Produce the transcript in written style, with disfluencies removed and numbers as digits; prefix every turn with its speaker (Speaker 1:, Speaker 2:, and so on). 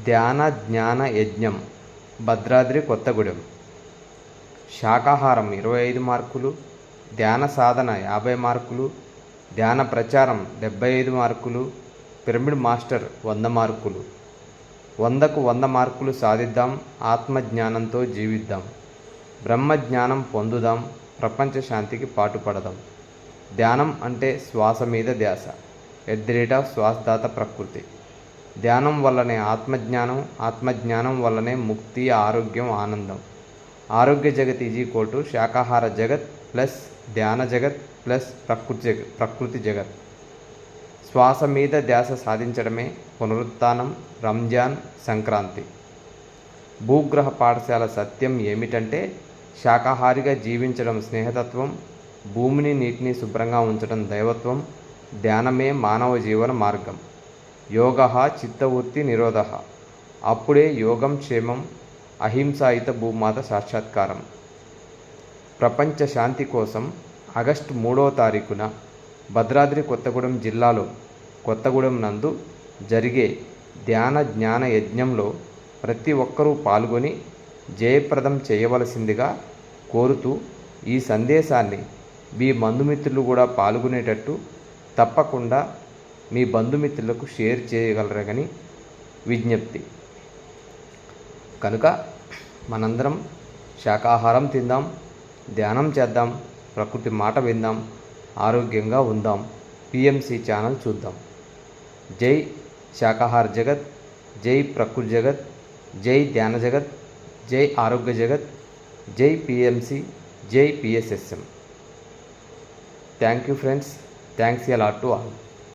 Speaker 1: ధ్యాన జ్ఞాన యజ్ఞం భద్రాద్రి కొత్తగూడెం. శాకాహారం 25 మార్కులు, ధ్యాన సాధన 50 మార్కులు, ధ్యాన ప్రచారం 75 మార్కులు, పిరమిడ్ మాస్టర్ 100 మార్కులు. 100కు 100 మార్కులు సాధిద్దాం. ఆత్మజ్ఞానంతో జీవిద్దాం. బ్రహ్మజ్ఞానం పొందుదాం. ప్రపంచ శాంతికి పాటుపడదాం. ధ్యానం అంటే శ్వాస మీద ధ్యాస. శ్వాసదాత ప్రకృతి. ధ్యానం వల్లనే ఆత్మజ్ఞానం, ఆత్మజ్ఞానం వల్లనే ముక్తి, ఆరోగ్యం, ఆనందం. ఆరోగ్య జగత్ శాకాహార జగత్ ప్లస్ ధ్యాన జగత్ ప్లస్ ప్రకృతి జగత్. శ్వాస మీద ధ్యాస సాధించడమే పునరుత్థానం, రంజాన్, సంక్రాంతి. భూగ్రహ పాఠశాల సత్యం ఏమిటంటే శాకాహారిగా జీవించడం స్నేహతత్వం, భూమిని నీటిని శుభ్రంగా ఉంచడం దైవత్వం, ధ్యానమే మానవ జీవన మార్గం. యోగః చిత్తవృత్తి నిరోధః. అప్పుడే యోగం క్షేమం, అహింసాయుత భూమాత సాక్షాత్కారం. ప్రపంచ శాంతి కోసం ఆగస్టు 3వ తారీఖున భద్రాద్రి కొత్తగూడెం జిల్లాలో కొత్తగూడెం నందు జరిగే ధ్యాన జ్ఞాన యజ్ఞంలో ప్రతి ఒక్కరూ పాల్గొని జయప్రదం చేయవలసిందిగా కోరుతూ ఈ సందేశాన్ని మీ బంధుమిత్రులు కూడా పాల్గొనేటట్టు తప్పకుండా మీ బంధుమిత్రులకు షేర్ చేయగలరని విజ్ఞప్తి. కనుక మనందరం శాకాహారం తిందాం, ధ్యానం చేద్దాం, ప్రకృతి మాట విందాం, ఆరోగ్యంగా ఉందాం. పిఎంసి ఛానల్ చూద్దాం. జై శాకాహార జగత్, జై ప్రకృతి జగత్, జై ధ్యాన జగత్, జై ఆరోగ్య జగత్, జై పిఎంసి, జై PSSM. Thank you friends. Thanks a lot to all.